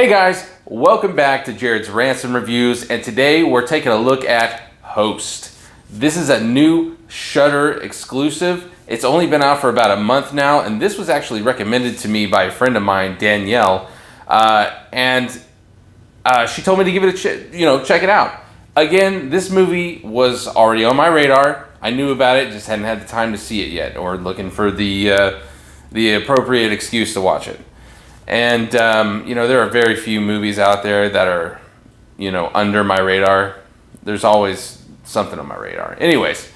Hey guys, welcome back to Jared's Ransom Reviews, and today we're taking a look at Host. This is a new Shudder exclusive. It's only been out for about a month now, and this was actually recommended to me by a friend of mine, Danielle, and she told me to give it a check it out. Again, this movie was already on my radar. I knew about it, just hadn't had the time to see it yet, or looking for the appropriate excuse to watch it. And, there are very few movies out there that are, under my radar. There's always something on my radar. Anyways,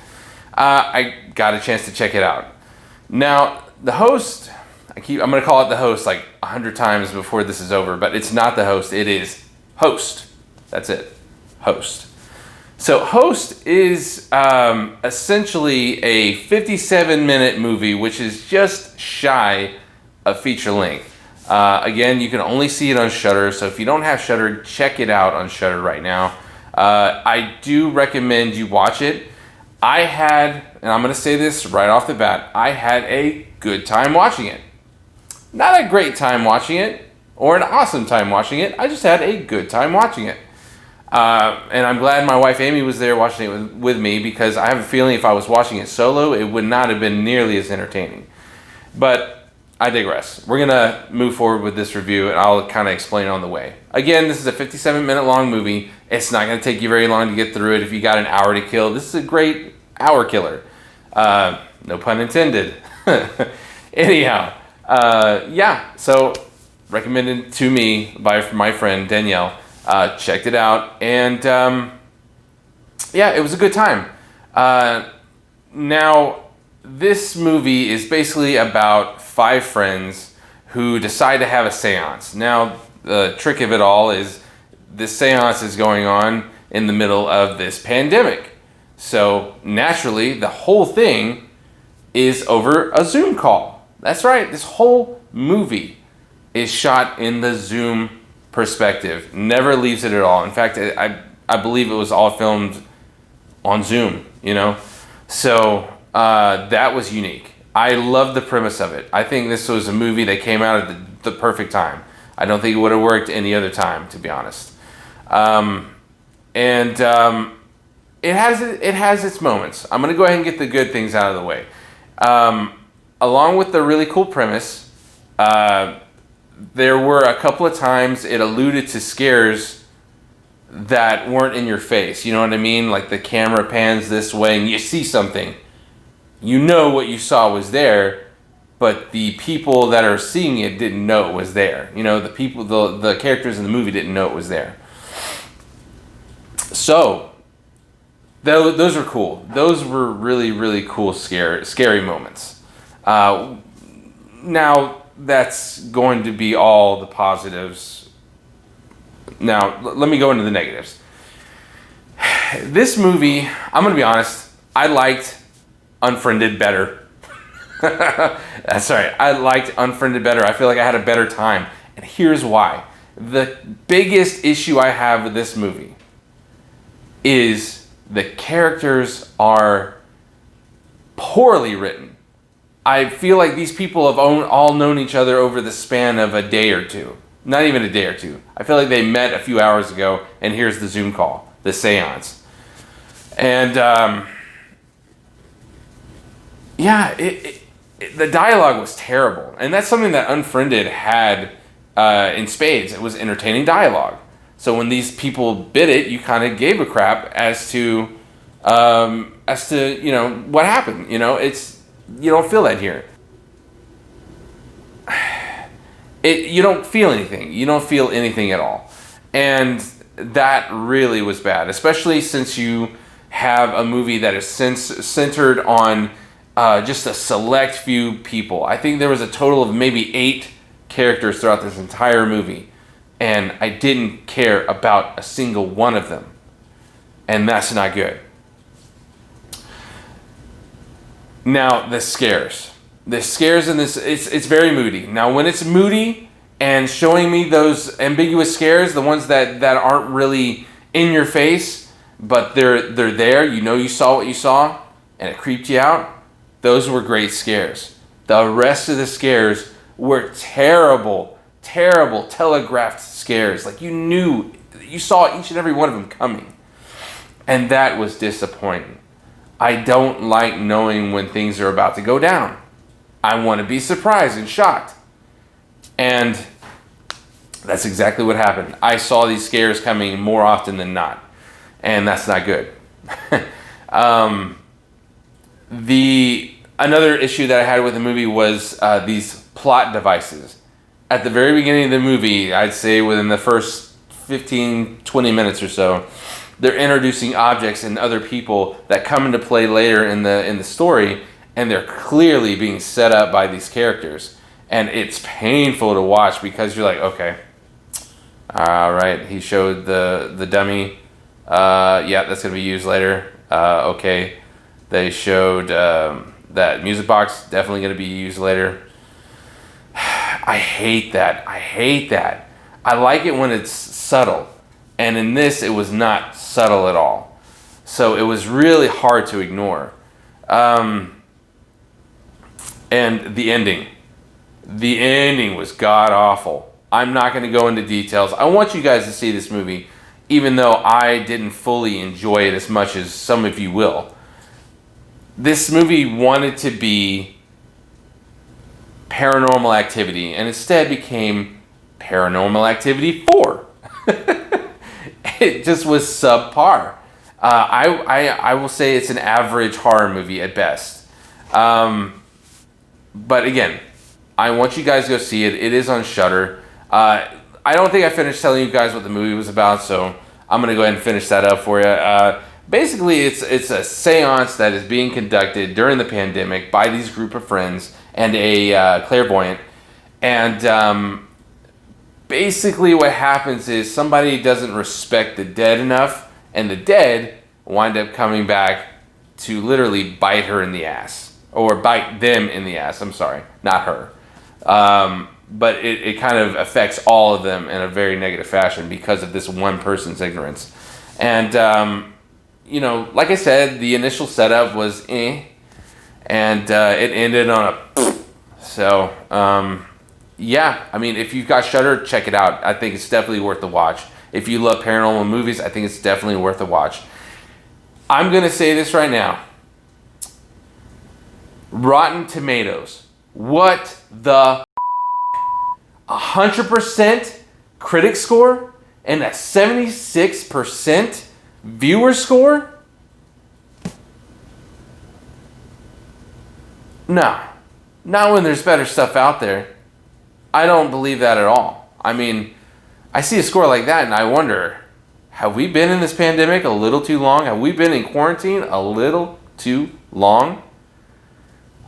I got a chance to check it out. Now, The Host, I'm going to call it The Host like 100 times before this is over, but it's not The Host, it is Host. That's it. Host. So Host is essentially a 57-minute movie, which is just shy of feature length. Again, you can only see it on Shudder, so if you don't have Shudder, check it out on Shudder right now. I do recommend you watch it. And I'm going to say this right off the bat, I had a good time watching it. Not a great time watching it, or an awesome time watching it, I just had a good time watching it. And I'm glad my wife Amy was there watching it with me, because I have a feeling if I was watching it solo, it would not have been nearly as entertaining. But I digress. We're going to move forward with this review, and I'll kind of explain on the way. Again, this is a 57-minute long movie. It's not going to take you very long to get through it if you got an hour to kill. This is a great hour killer. No pun intended. Anyhow, so recommended to me by my friend Danielle. Checked it out, and it was a good time. Now, this movie is basically about 5 friends who decide to have a seance. Now, the trick of it all is this seance is going on in the middle of this pandemic. So, naturally, the whole thing is over a Zoom call. That's right, this whole movie is shot in the Zoom perspective. Never leaves it at all. In fact, I believe it was all filmed on Zoom, So, that was unique. I love the premise of it. I think this was a movie that came out at the perfect time. I don't think it would have worked any other time, to be honest. It has its moments. I'm going to go ahead and get the good things out of the way. Along with the really cool premise, there were a couple of times it alluded to scares that weren't in your face. You know what I mean? Like the camera pans this way and you see something. You know what you saw was there, but the people that are seeing it didn't know it was there. The characters in the movie didn't know it was there. So, those are cool. Those were really, really cool, scary moments. Now, that's going to be all the positives. Now, let me go into the negatives. This movie, I'm going to be honest, I liked Unfriended better. That's right. I liked Unfriended better. I feel like I had a better time. And here's why. The biggest issue I have with this movie is the characters are poorly written. I feel like these people have all known each other over the span of a day or two. Not even a day or two. I feel like they met a few hours ago, and here's the Zoom call, the seance. And, the dialogue was terrible. And that's something that Unfriended had in spades. It was entertaining dialogue. So when these people bid it, you kind of gave a crap as to what happened. You don't feel that here. You don't feel anything. You don't feel anything at all. And that really was bad, especially since you have a movie that is centered on just a select few people. I think there was a total of maybe 8 characters throughout this entire movie, and I didn't care about a single one of them. And that's not good. Now, the scares. The scares in this, it's very moody. Now, when it's moody and showing me those ambiguous scares, the ones that aren't really in your face, but they're there, you saw what you saw, and it creeped you out, those were great scares. The rest of the scares were terrible, terrible telegraphed scares. Like you saw each and every one of them coming. And that was disappointing. I don't like knowing when things are about to go down. I want to be surprised and shocked. And that's exactly what happened. I saw these scares coming more often than not. And that's not good. Another issue that I had with the movie was these plot devices. At the very beginning of the movie, I'd say within the first 15, 20 minutes or so, they're introducing objects and other people that come into play later in the story, and they're clearly being set up by these characters. And it's painful to watch because you're like, okay, all right, he showed the dummy. Yeah, that's going to be used later. Okay, they showed that music box, definitely going to be used later. I hate that. I like it when it's subtle. And in this, it was not subtle at all. So it was really hard to ignore. And the ending. The ending was god-awful. I'm not going to go into details. I want you guys to see this movie, even though I didn't fully enjoy it as much as some of you will. This movie wanted to be Paranormal Activity, and instead became Paranormal Activity 4. It just was subpar. I will say it's an average horror movie at best. But again, I want you guys to go see it. It is on Shudder. I don't think I finished telling you guys what the movie was about, so I'm going to go ahead and finish that up for you. Basically, it's a seance that is being conducted during the pandemic by these group of friends and a clairvoyant. And basically what happens is somebody doesn't respect the dead enough, and the dead wind up coming back to literally bite her in the ass. Or bite them in the ass. I'm sorry, not her. But it kind of affects all of them in a very negative fashion because of this one person's ignorance. And, you know, like I said, the initial setup was and it ended on a so, yeah, I mean, if you've got Shudder, check it out. I think it's definitely worth the watch. If you love paranormal movies, I think it's definitely worth a watch. I'm going to say this right now. Rotten Tomatoes. What the 100% critic score and a 76% viewer score? No. Not when there's better stuff out there. I don't believe that at all. I mean, I see a score like that and I wonder, have we been in this pandemic a little too long? Have we been in quarantine a little too long?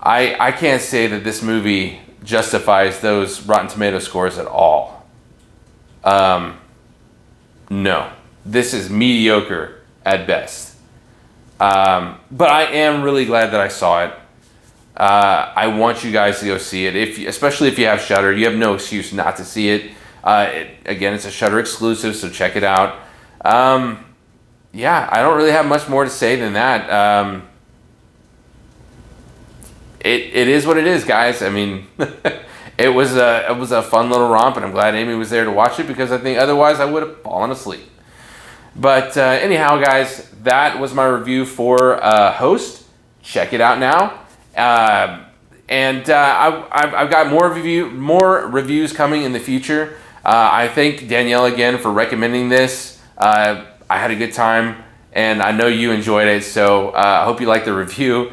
I can't say that this movie justifies those Rotten Tomato scores at all. No. This is mediocre at best. But I am really glad that I saw it. I want you guys to go see it, especially if you have Shudder. You have no excuse not to see it. Again, it's a Shudder exclusive, so check it out. Yeah, I don't really have much more to say than that. It is what it is, guys. I mean, it was a fun little romp, and I'm glad Amy was there to watch it because I think otherwise I would have fallen asleep. But anyhow, guys, that was my review for Host. Check it out now. I've got more reviews coming in the future. I thank Danielle again for recommending this. I had a good time, and I know you enjoyed it, so I hope you liked the review.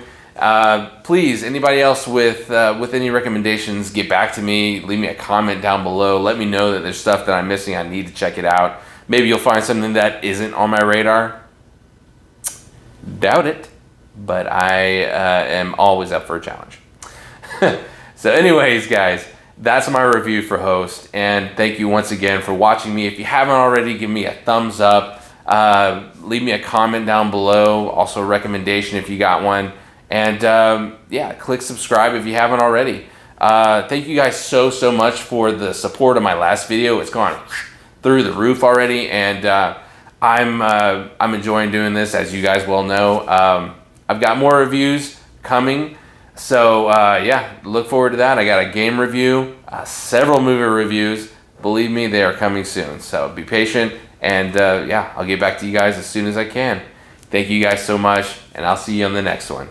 Please, anybody else with any recommendations, get back to me. Leave me a comment down below. Let me know that there's stuff that I'm missing. I need to check it out. Maybe you'll find something that isn't on my radar. Doubt it, but I am always up for a challenge. So anyways, guys, that's my review for Host, and thank you once again for watching me. If you haven't already, give me a thumbs up. Leave me a comment down below. Also a recommendation if you got one. And yeah, click subscribe if you haven't already. Thank you guys so much for the support of my last video. It's gone through the roof already, and I'm enjoying doing this, as you guys well know. I've got more reviews coming, so yeah, look forward to that. I got a game review, several movie reviews, believe me, they are coming soon. So be patient, and yeah, I'll get back to you guys as soon as I can. Thank you guys so much, and I'll see you on the next one.